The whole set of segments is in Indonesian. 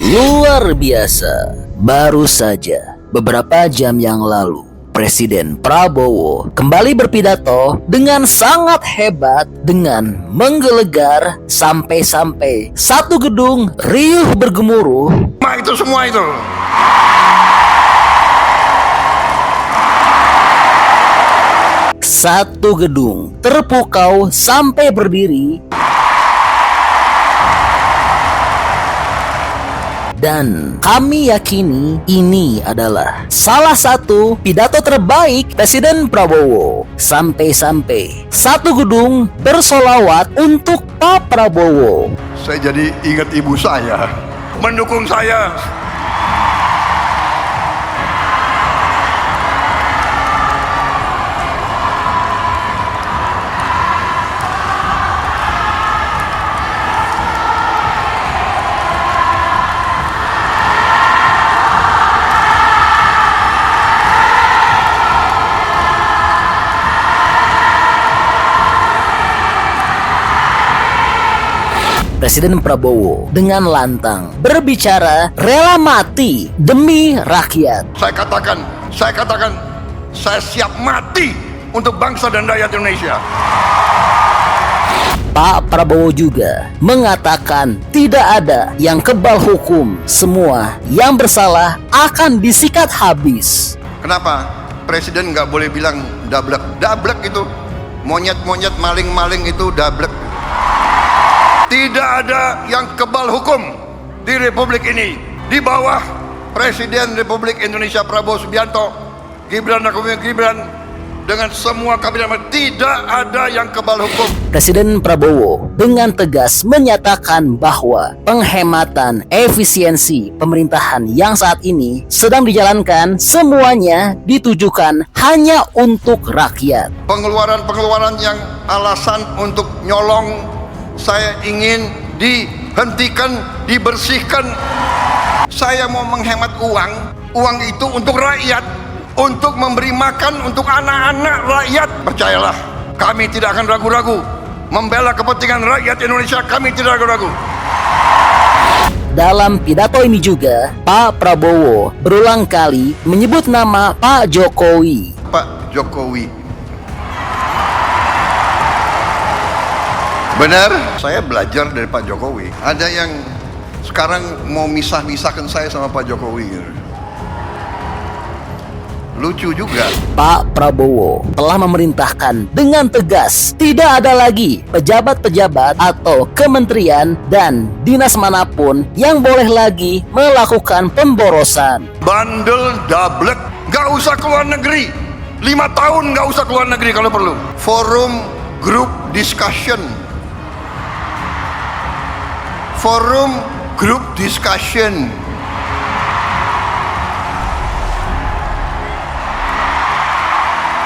Luar biasa. Baru saja beberapa jam yang lalu Presiden Prabowo kembali berpidato dengan sangat hebat dengan menggelegar sampai-sampai satu gedung riuh bergemuruh. Itu semua itu. Satu gedung terpukau sampai berdiri. Dan kami yakini ini adalah salah satu pidato terbaik Presiden Prabowo. Sampai-sampai satu gedung bersolawat untuk Pak Prabowo. Saya jadi ingat ibu saya mendukung saya. Presiden Prabowo dengan lantang berbicara rela mati demi rakyat. Saya katakan, saya siap mati untuk bangsa dan rakyat Indonesia. Pak Prabowo juga mengatakan tidak ada yang kebal hukum. Semua yang bersalah akan disikat habis. Kenapa? Presiden nggak boleh bilang dablek. Dablek itu monyet-monyet, maling-maling itu dablek. Tidak ada yang kebal hukum di Republik ini. Di bawah Presiden Republik Indonesia Prabowo Subianto, Gibran Raka Buming Gibran, dengan semua kabinet, tidak ada yang kebal hukum. Presiden Prabowo dengan tegas menyatakan bahwa penghematan efisiensi pemerintahan yang saat ini sedang dijalankan semuanya ditujukan hanya untuk rakyat. Pengeluaran-pengeluaran yang alasan untuk nyolong saya ingin dihentikan, dibersihkan. Saya mau menghemat uang itu untuk rakyat, untuk memberi makan untuk anak-anak rakyat. Percayalah, kami tidak akan ragu-ragu membela kepentingan rakyat Indonesia. Kami tidak ragu-ragu. Dalam pidato ini juga, Pak Prabowo berulang kali menyebut nama Pak Jokowi. Pak Jokowi. Benar, saya belajar dari Pak Jokowi. Ada yang sekarang mau misah-misahkan saya sama Pak Jokowi. Lucu juga. Pak Prabowo telah memerintahkan dengan tegas tidak ada lagi pejabat-pejabat atau kementerian dan dinas manapun yang boleh lagi melakukan pemborosan. Bandel, dablek, gak usah keluar negeri. 5 tahun gak usah keluar negeri kalau perlu. Forum group discussion. Forum group discussion.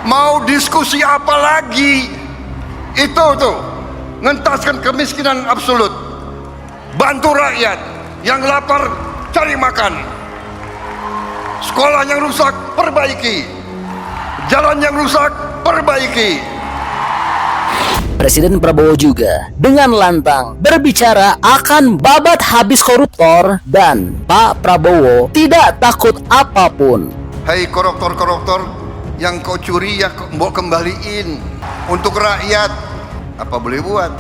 Mau diskusi apa lagi? Itu tuh, ngentaskan kemiskinan absolut. Bantu rakyat yang lapar cari makan. Sekolah yang rusak perbaiki. Jalan yang rusak perbaiki. Presiden Prabowo juga dengan lantang berbicara akan babat habis koruptor dan Pak Prabowo tidak takut apapun. Hai koruptor-koruptor yang kau curi ya mau kembaliin untuk rakyat. Apa boleh buat?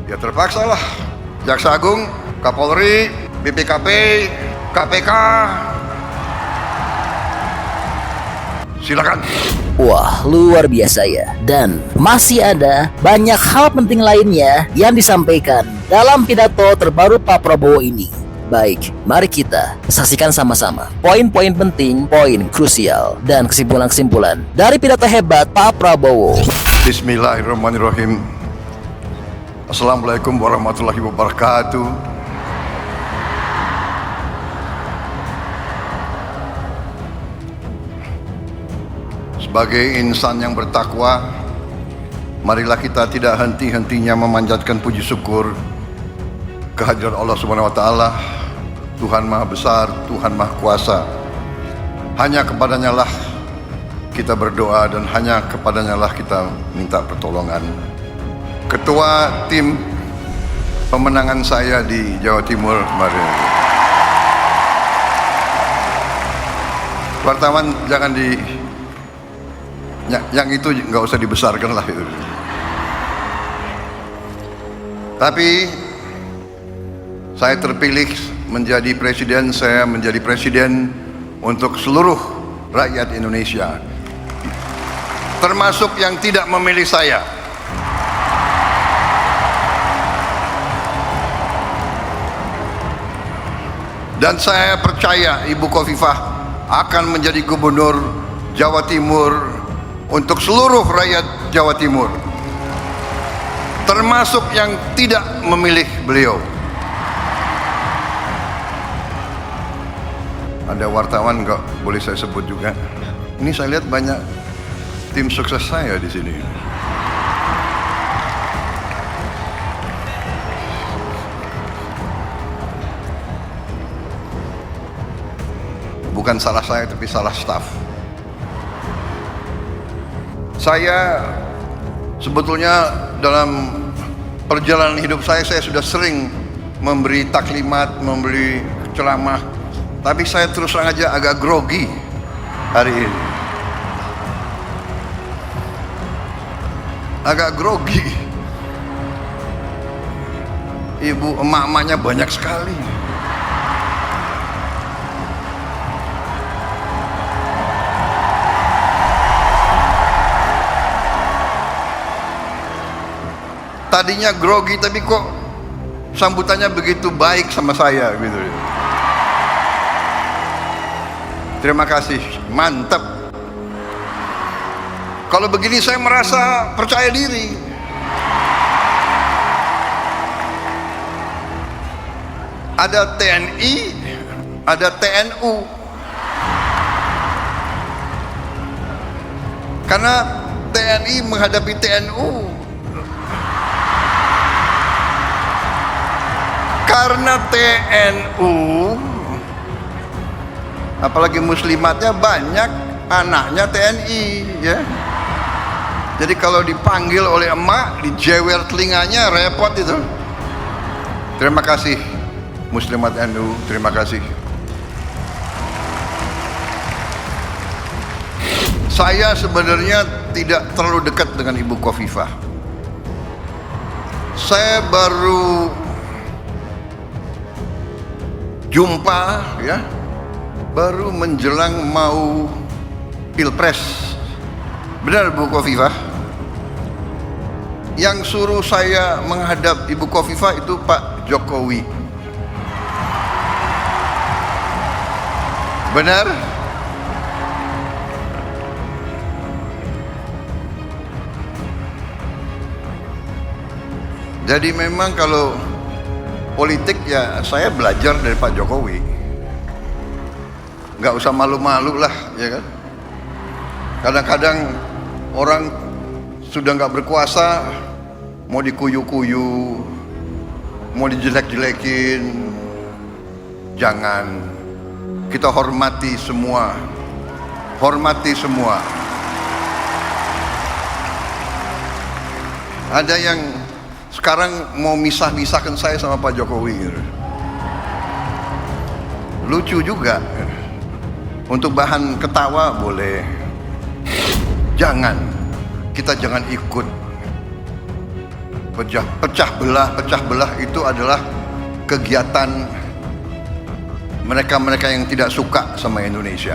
Ya terpaksa lah. Jaksa Agung, Kapolri, BPKP, KPK. Silakan. Wah, luar biasa ya. Dan masih ada banyak hal penting lainnya yang disampaikan dalam pidato terbaru Pak Prabowo ini. Baik, mari kita saksikan sama-sama poin-poin penting, poin krusial, dan kesimpulan-kesimpulan dari pidato hebat Pak Prabowo. Bismillahirrahmanirrahim. Assalamualaikum warahmatullahi wabarakatuh. Sebagai insan yang bertakwa, marilah kita tidak henti-hentinya memanjatkan puji syukur kehadiran Allah Subhanahu wa taala, Tuhan Maha Besar, Tuhan Maha Kuasa. Hanya kepadanya lah kita berdoa dan hanya kepadanya lah kita minta pertolongan. Ketua tim pemenangan saya di Jawa Timur kemarin, wartawan jangan yang itu nggak usah dibesarkan lah itu. Tapi saya terpilih menjadi presiden, saya menjadi presiden untuk seluruh rakyat Indonesia, termasuk yang tidak memilih saya. Dan saya percaya Ibu Khofifah akan menjadi gubernur Jawa Timur untuk seluruh rakyat Jawa Timur, termasuk yang tidak memilih beliau. Ada wartawan nggak boleh saya sebut juga. Ini saya lihat banyak tim sukses saya di sini. Bukan salah saya, tapi salah staf. Saya sebetulnya dalam perjalanan hidup saya sudah sering memberi taklimat, memberi ceramah, tapi saya terus terang aja agak grogi hari ini. Agak grogi. Ibu emak-emaknya banyak sekali. Tadinya grogi, tapi kok sambutannya begitu baik sama saya gitu. Terima kasih, mantap. Kalau begini saya merasa percaya diri. Ada TNI, ada TNU. Karena TNI menghadapi TNU, karena TNU apalagi muslimatnya banyak, anaknya TNI ya. Jadi kalau dipanggil oleh emak, dijewer telinganya, repot itu. Terima kasih muslimat NU, terima kasih. Saya sebenarnya tidak terlalu dekat dengan Ibu Khofifah. Saya baru jumpa ya, baru menjelang mau pilpres. Benar Bu Khofifah? Yang suruh saya menghadap Ibu Khofifah itu Pak Jokowi. Benar? Jadi memang kalau politik ya saya belajar dari Pak Jokowi. Nggak usah malu-malu lah, ya kan? Kadang-kadang orang sudah nggak berkuasa, mau dikuyu-kuyu, mau dijelek-jelekin. Jangan. Kita hormati semua. Hormati semua. Ada yang sekarang mau misah-misahkan saya sama Pak Jokowi. Lucu juga. Untuk bahan ketawa boleh. Jangan. Kita jangan ikut pecah belah itu adalah kegiatan mereka-mereka yang tidak suka sama Indonesia.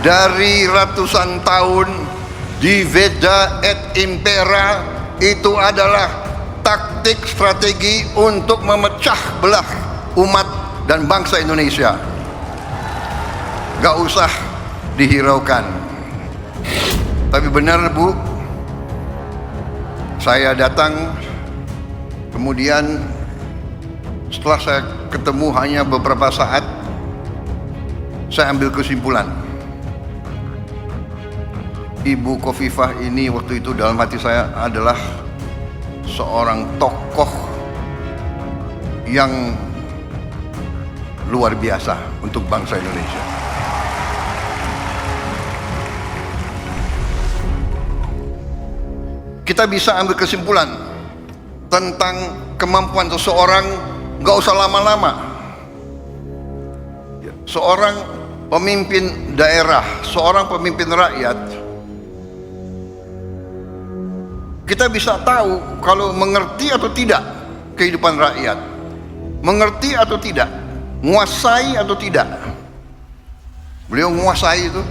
Dari ratusan tahun Diveda et Impera itu adalah taktik strategi untuk memecah belah umat dan bangsa Indonesia. Gak usah dihiraukan. Tapi benar Bu, saya datang, kemudian setelah saya ketemu hanya beberapa saat, saya ambil kesimpulan. Ibu Khofifah ini waktu itu dalam hati saya adalah seorang tokoh yang luar biasa untuk bangsa Indonesia. Kita bisa ambil kesimpulan tentang kemampuan seseorang, nggak usah lama-lama. seorang pemimpin daerah, seorang pemimpin rakyat, kita bisa tahu kalau mengerti atau tidak kehidupan rakyat, mengerti atau tidak, menguasai atau tidak. Beliau menguasai itu,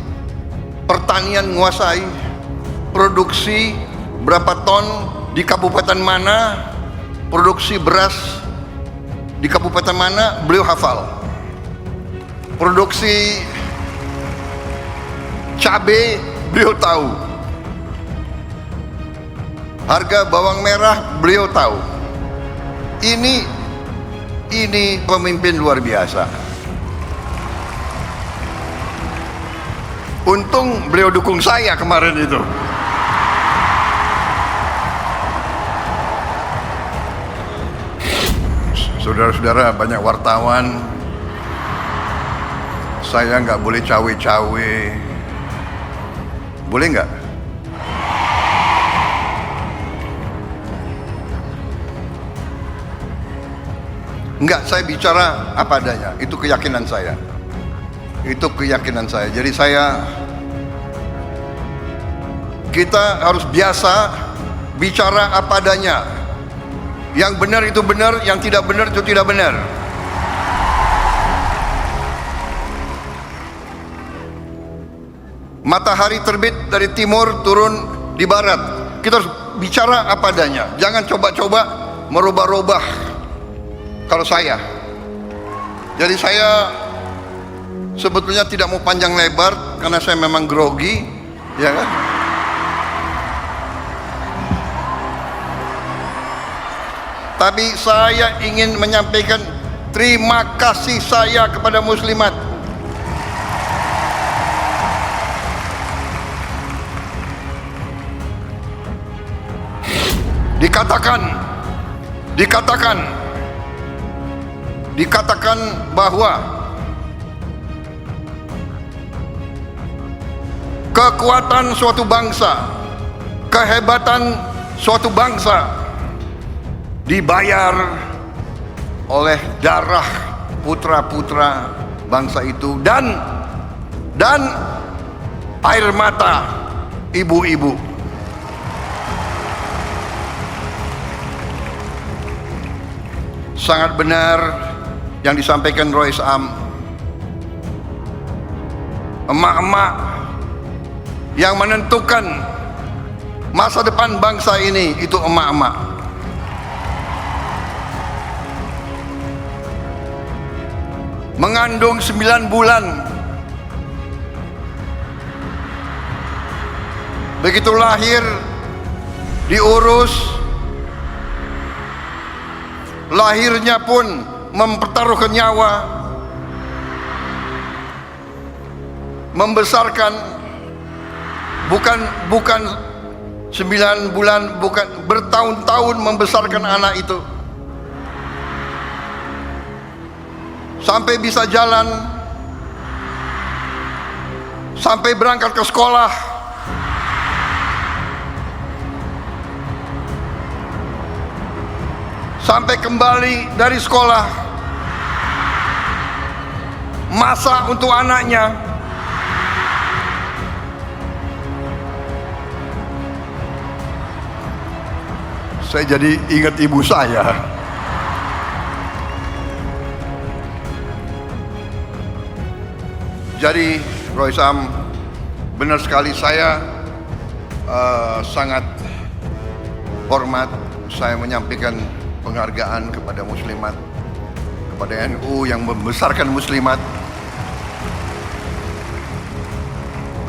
pertanian menguasai, produksi berapa ton di kabupaten mana, produksi beras di kabupaten mana, beliau hafal. Produksi cabai beliau tahu. Harga bawang merah beliau tahu. Ini pemimpin luar biasa. Untung beliau dukung saya kemarin itu. Saudara-saudara, banyak wartawan, saya nggak boleh cawe-cawe. Boleh nggak? Enggak, saya bicara apa adanya. Itu keyakinan saya. Itu keyakinan saya. Jadi kita harus biasa bicara apa adanya. Yang benar itu benar, yang tidak benar itu tidak benar. Matahari terbit dari timur, turun di barat. Kita harus bicara apa adanya. Jangan coba-coba merubah-rubah. Kalau saya, jadi saya sebetulnya tidak mau panjang lebar karena saya memang grogi, ya kan? Tapi saya ingin menyampaikan terima kasih saya kepada muslimat. Dikatakan bahwa kekuatan suatu bangsa, kehebatan suatu bangsa dibayar oleh darah putra-putra bangsa itu dan air mata ibu-ibu. Sangat benar yang disampaikan Rois Am. Emak-emak yang menentukan masa depan bangsa ini itu emak-emak. Mengandung 9 bulan, begitu lahir diurus, lahirnya pun mempertaruhkan nyawa, membesarkan bukan 9 bulan, bukan bertahun-tahun membesarkan anak itu sampai bisa jalan, sampai berangkat ke sekolah, sampai kembali dari sekolah, masak untuk anaknya. Saya jadi ingat ibu saya. Jadi Rois Am, benar sekali, saya sangat hormat. Saya menyampaikan penghargaan kepada muslimat, kepada NU yang membesarkan muslimat.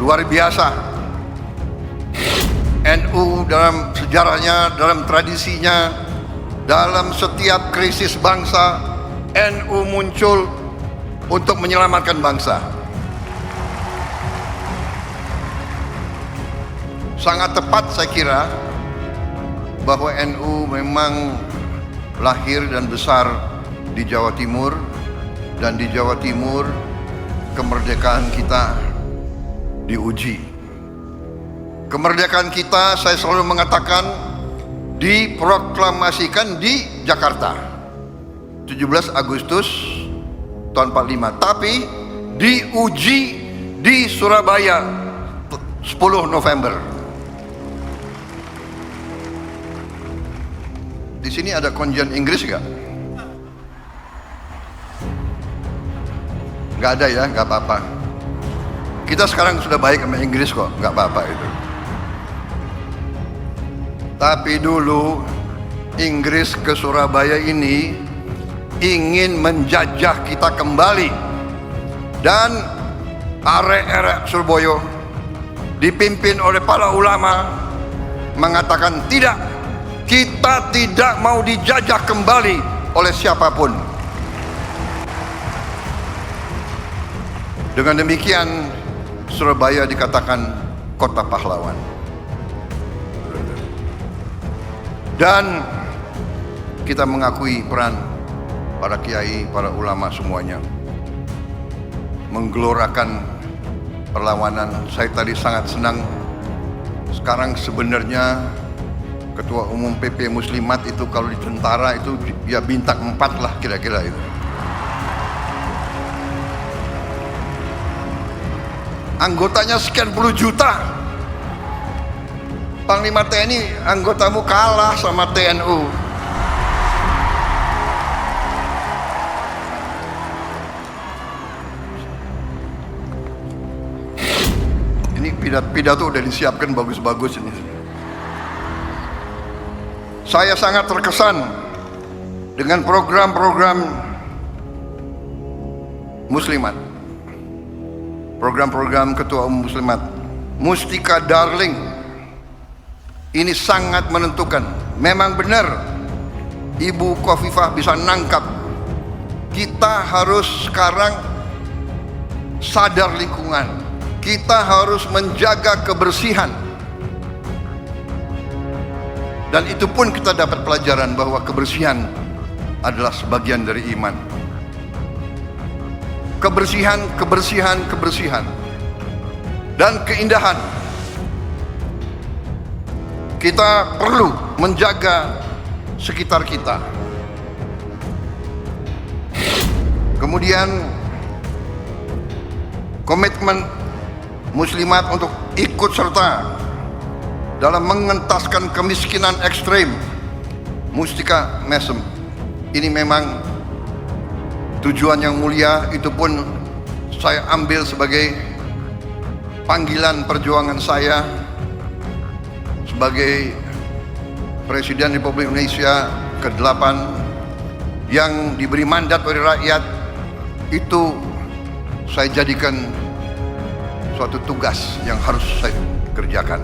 Luar biasa. NU dalam sejarahnya, dalam tradisinya, dalam setiap krisis bangsa, NU muncul untuk menyelamatkan bangsa. Sangat tepat saya kira bahwa NU memang lahir dan besar di Jawa Timur, dan di Jawa Timur kemerdekaan kita diuji. Kemerdekaan kita, saya selalu mengatakan, diproklamasikan di Jakarta 17 Agustus tahun 45. Tapi diuji di Surabaya 10 November. Di sini ada konjen Inggris nggak? Nggak ada ya, nggak apa-apa. Kita sekarang sudah baik sama Inggris kok, nggak apa-apa itu. Tapi dulu Inggris ke Surabaya ini ingin menjajah kita kembali, dan arek-arek Surabaya dipimpin oleh para ulama mengatakan tidak, kita tidak mau dijajah kembali oleh siapapun. Dengan demikian Surabaya dikatakan kota pahlawan. Dan kita mengakui peran para kiai, para ulama semuanya menggelorakan perlawanan. Saya tadi sangat senang. Sekarang sebenarnya Ketua Umum PP Muslimat itu kalau di tentara itu ya bintang 4 lah kira-kira itu. Anggotanya sekian puluh juta. Panglima TNI anggotamu kalah sama TNU. Ini pidato udah disiapkan bagus-bagus ini. Saya sangat terkesan dengan program-program Muslimat, program-program Ketua Umum Muslimat. Mustika Darling ini sangat menentukan. Memang benar Ibu Khofifah bisa nangkap. Kita harus sekarang sadar lingkungan. Kita harus menjaga kebersihan. Dan itu pun kita dapat pelajaran bahwa kebersihan adalah sebagian dari iman. Kebersihan, kebersihan, kebersihan. Dan keindahan. Kita perlu menjaga sekitar kita. Kemudian komitmen Muslimat untuk ikut serta dalam mengentaskan kemiskinan ekstrim. Mustika Mesem ini memang tujuan yang mulia. Itu pun saya ambil sebagai panggilan perjuangan saya sebagai Presiden Republik Indonesia ke-8 yang diberi mandat oleh rakyat. Itu saya jadikan suatu tugas yang harus saya kerjakan.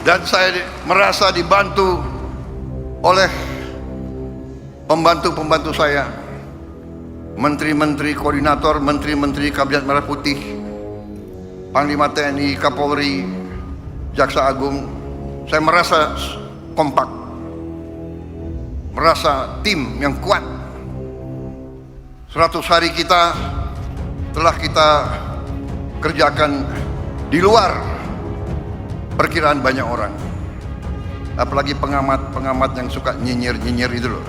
Dan saya merasa dibantu oleh pembantu-pembantu saya, menteri-menteri koordinator, menteri-menteri Kabinet Merah Putih, Panglima TNI, Kapolri, Jaksa Agung. Saya merasa kompak, merasa tim yang kuat. 100 hari kita telah kita kerjakan di luar perkiraan banyak orang. Apalagi pengamat-pengamat yang suka nyinyir-nyinyir itu loh.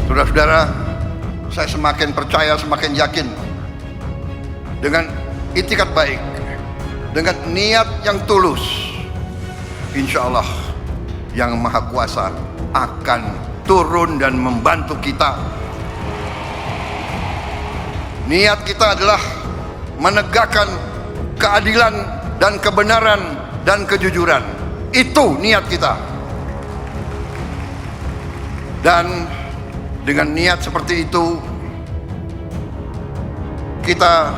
Saudara-saudara, saya semakin percaya, semakin yakin dengan itikat baik, dengan niat yang tulus, insya Allah Yang Maha Kuasa akan turun dan membantu kita. Niat kita adalah menegakkan keadilan dan kebenaran dan kejujuran. Itu niat kita. Dan dengan niat seperti itu, kita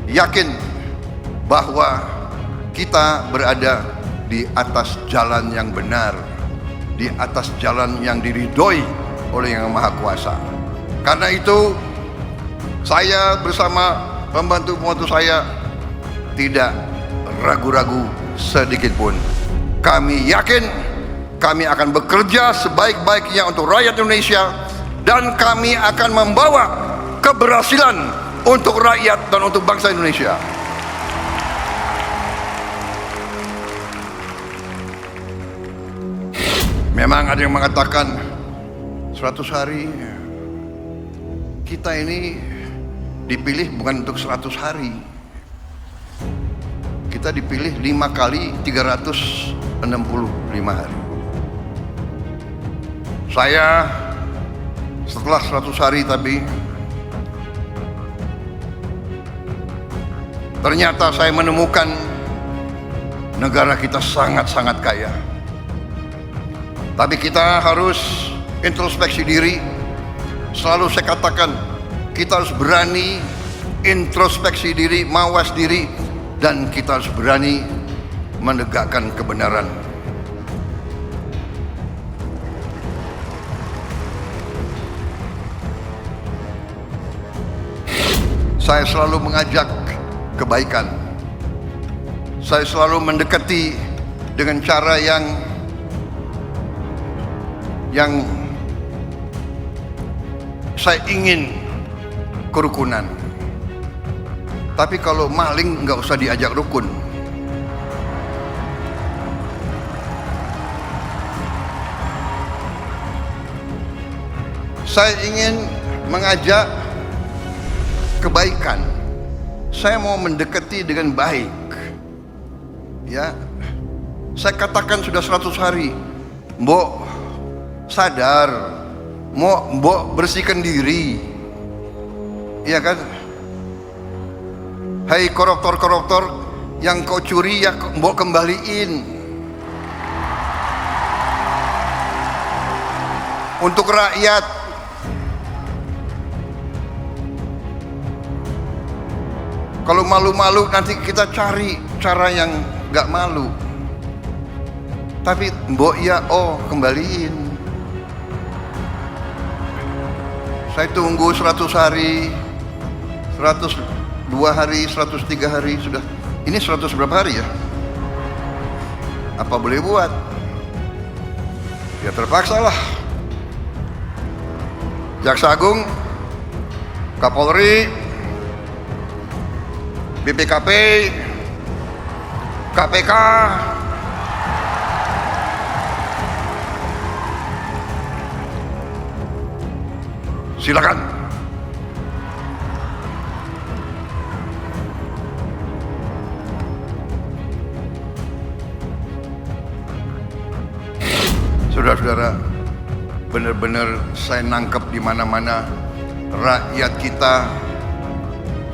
yakin bahwa kita berada di atas jalan yang benar, di atas jalan yang diridhoi oleh Yang Maha Kuasa. Karena itu, saya bersama pembantu-pembantu saya tidak ragu-ragu sedikit pun. Kami yakin kami akan bekerja sebaik-baiknya untuk rakyat Indonesia, dan kami akan membawa keberhasilan untuk rakyat dan untuk bangsa Indonesia. Memang ada yang mengatakan 100 hari. Kita ini dipilih bukan untuk 100 hari. Kita dipilih 5 kali 365 hari. Saya setelah 100 hari tapi ternyata saya menemukan negara kita sangat-sangat kaya. Tapi kita harus introspeksi diri. Selalu saya katakan, kita harus berani introspeksi diri, mawas diri, dan kita harus berani menegakkan kebenaran. Saya selalu mengajak kebaikan. Saya selalu mendekati dengan cara yang saya ingin kerukunan. Tapi kalau maling nggak usah diajak rukun. Saya ingin mengajak kebaikan. Saya mau mendekati dengan baik. Ya, saya katakan sudah 100 hari. Mbok sadar, mbok bersihkan diri. Iya kan? Hai koruptor-koruptor yang kau curi ya mbok kembaliin. Untuk rakyat. Kalau malu-malu nanti kita cari cara yang gak malu. Tapi mbok ya kembaliin. Saya tunggu 100 hari, 102 hari, 103 hari sudah. Ini 100 berapa hari ya? Apa boleh buat? Ya terpaksa lah. Jaksa Agung, Kapolri, BPKP, KPK, silakan. Saudara-saudara, benar-benar saya nangkep di mana-mana rakyat kita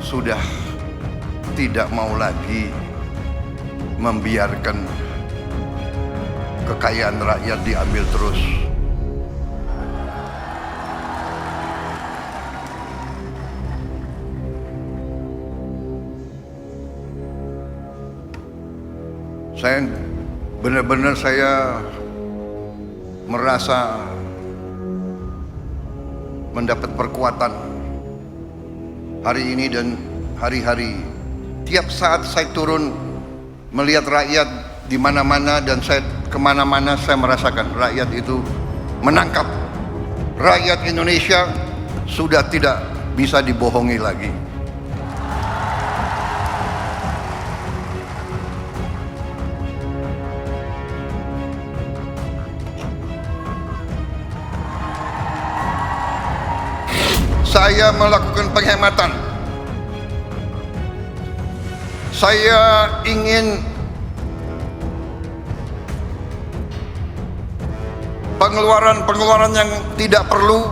sudah tidak mau lagi membiarkan kekayaan rakyat diambil terus. Saya benar-benar merasa mendapat perkuatan hari ini dan hari-hari. Tiap saat saya turun melihat rakyat di mana-mana dan saya kemana-mana saya merasakan rakyat itu menangkap. Rakyat Indonesia sudah tidak bisa dibohongi lagi. Saya melakukan penghematan. Saya ingin pengeluaran-pengeluaran yang tidak perlu,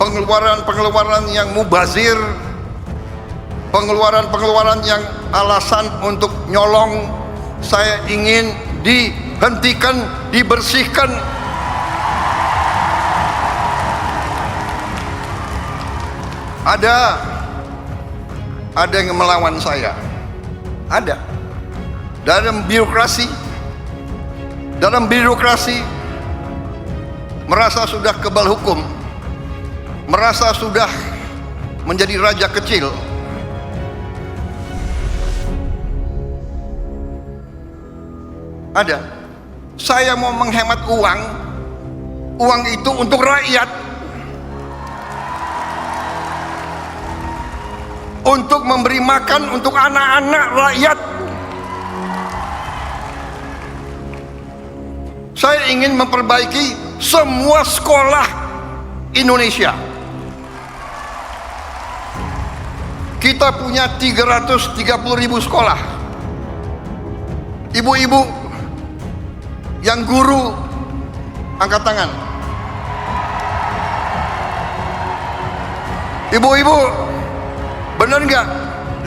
pengeluaran-pengeluaran yang mubazir, pengeluaran-pengeluaran yang alasan untuk nyolong, saya ingin dihentikan, dibersihkan. Ada yang melawan saya. Ada. Dalam birokrasi merasa sudah kebal hukum, merasa sudah menjadi raja kecil. Ada. Saya mau menghemat uang itu untuk rakyat, untuk memberi makan untuk anak-anak rakyat. Saya ingin memperbaiki semua sekolah Indonesia. Kita punya 330.000 sekolah. Ibu-ibu yang guru, angkat tangan. Ibu-ibu, benar nggak?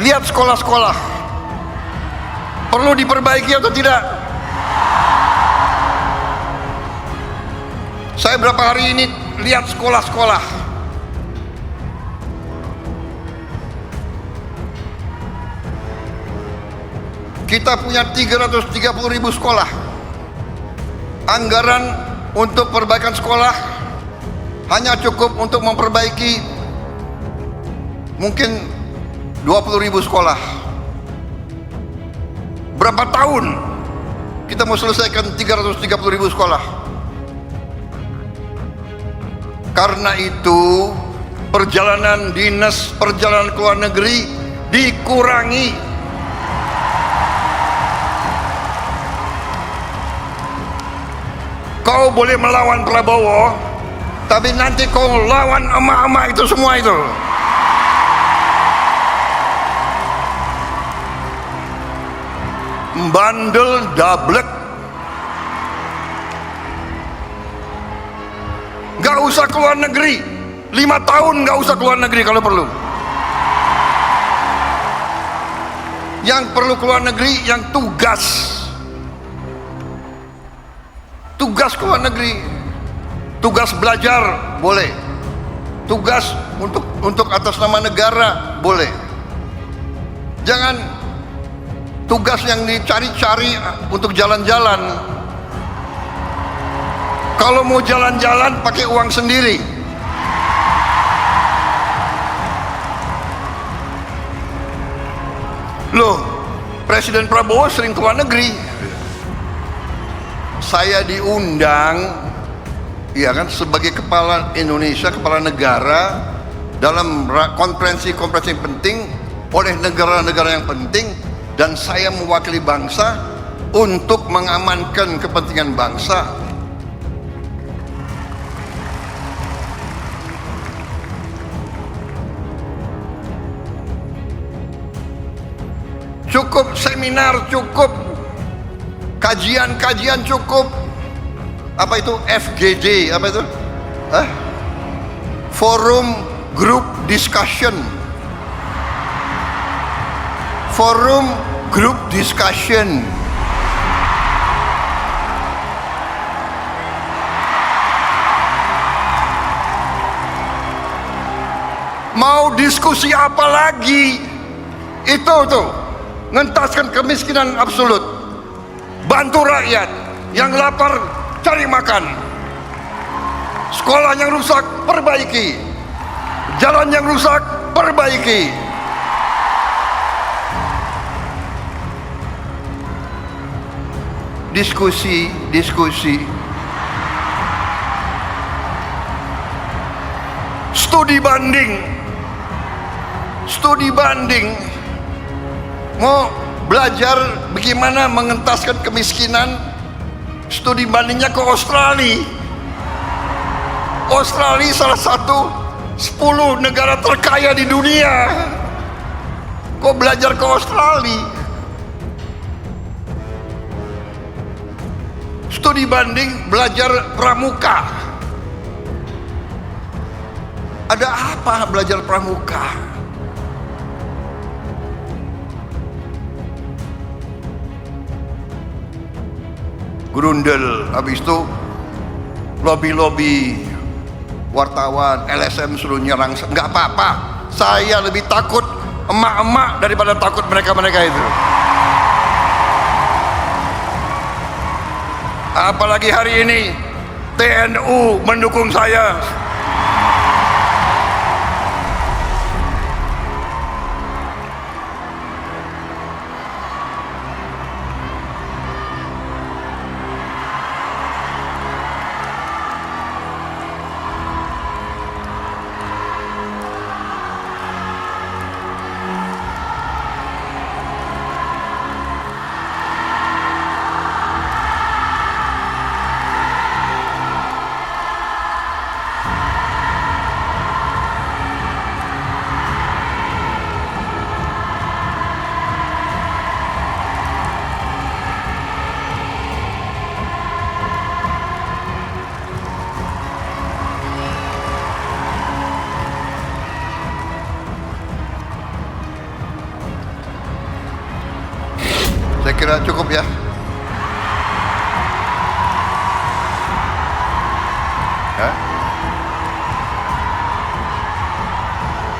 Lihat sekolah-sekolah, perlu diperbaiki atau tidak? Saya berapa hari ini lihat sekolah-sekolah. Kita punya 330.000 sekolah. Anggaran untuk perbaikan sekolah hanya cukup untuk memperbaiki mungkin 20.000 sekolah. Berapa tahun kita mau selesaikan 330.000 sekolah? Karena itu perjalanan dinas perjalanan ke luar negeri dikurangi. Kau boleh melawan Prabowo, tapi nanti kau lawan emak-emak itu semua itu. Bandel dablek. Gak usah keluar negeri, 5 tahun gak usah keluar negeri kalau perlu. Yang perlu keluar negeri yang tugas keluar negeri, tugas belajar boleh, tugas untuk atas nama negara boleh. Jangan tugas yang dicari-cari untuk jalan-jalan. Kalau mau jalan-jalan pakai uang sendiri. Loh, Presiden Prabowo sering keluar negeri. Saya diundang, ya kan, sebagai kepala Indonesia, kepala negara dalam konferensi-konferensi penting oleh negara-negara yang penting, dan saya mewakili bangsa untuk mengamankan kepentingan bangsa. Cukup seminar, cukup kajian-kajian, cukup apa itu FGD, apa itu? Forum Group Discussion. Forum Group Discussion. Mau diskusi apa lagi? Itu tuh, ngentaskan kemiskinan absolut. Bantu rakyat yang lapar cari makan, sekolah yang rusak perbaiki, jalan yang rusak perbaiki. Diskusi. Studi banding. Mau belajar bagaimana mengentaskan kemiskinan, studi bandingnya ke Australia. Australia salah satu 10 negara terkaya di dunia. Kok belajar ke Australia? Studi banding, belajar pramuka. Ada apa belajar pramuka? Grundel, habis itu lobby wartawan, LSM suruh nyerang. Nggak apa-apa, saya lebih takut emak-emak daripada takut mereka-mereka itu. Apalagi hari ini TNU mendukung saya.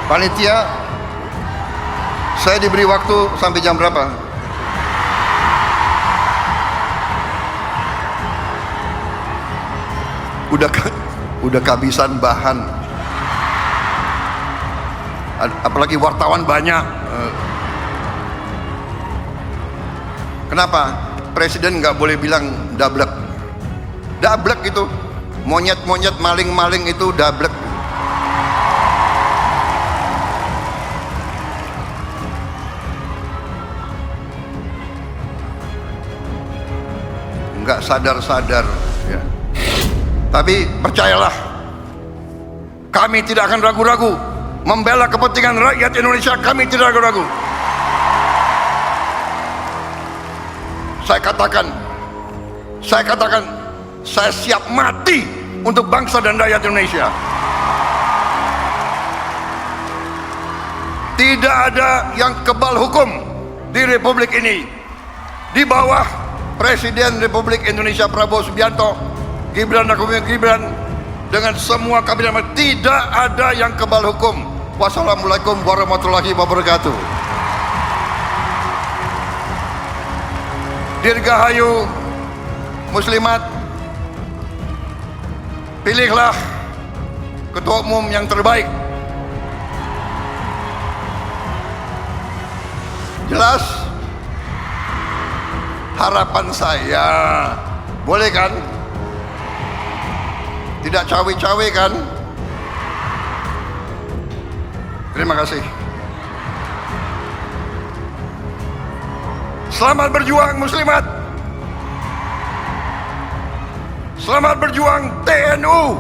Panitia, saya diberi waktu sampai jam berapa? Udah kehabisan bahan. Apalagi wartawan banyak. Kenapa? Presiden nggak boleh bilang dablek. Dablek itu monyet-monyet, maling-maling itu dablek. Nggak sadar-sadar ya. Tapi percayalah, kami tidak akan ragu-ragu membela kepentingan rakyat Indonesia. Kami tidak ragu-ragu. Saya katakan, saya siap mati untuk bangsa dan rakyat Indonesia. Tidak ada yang kebal hukum di Republik ini. Di bawah Presiden Republik Indonesia Prabowo Subianto, Gibran Rakabuming Gibran, dengan semua kabinet, tidak ada yang kebal hukum. Wassalamualaikum warahmatullahi wabarakatuh. Dirgahayu Muslimat, pilihlah ketua umum yang terbaik. Jelas? Harapan saya, boleh kan? Tidak cawe-cawe kan? Terima kasih. Selamat berjuang Muslimat. Selamat berjuang TNU.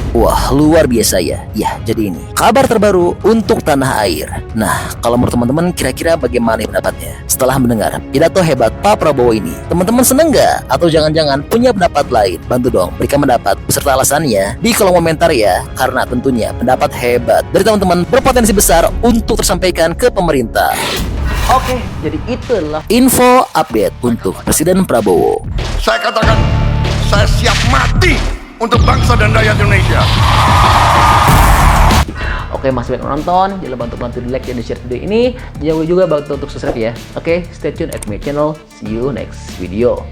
Wah, luar biasa ya. Ya, jadi ini kabar terbaru untuk tanah air. Nah, kalau menurut teman-teman kira-kira bagaimana pendapatnya setelah mendengar pidato hebat Pak Prabowo ini? Teman-teman seneng nggak? Atau jangan-jangan punya pendapat lain? Bantu dong berikan pendapat beserta alasannya di kolom komentar ya. Karena tentunya pendapat hebat dari teman-teman berpotensi besar untuk tersampaikan ke pemerintah. Oke, jadi itu adalah info update untuk Presiden Prabowo. Saya katakan, saya siap mati untuk bangsa dan rakyat Indonesia. Oke, masih banyak menonton, jangan lupa untuk bantu di like dan di share video ini. Jangan lupa juga bantu untuk subscribe ya. Oke, stay tune at my channel. See you next video.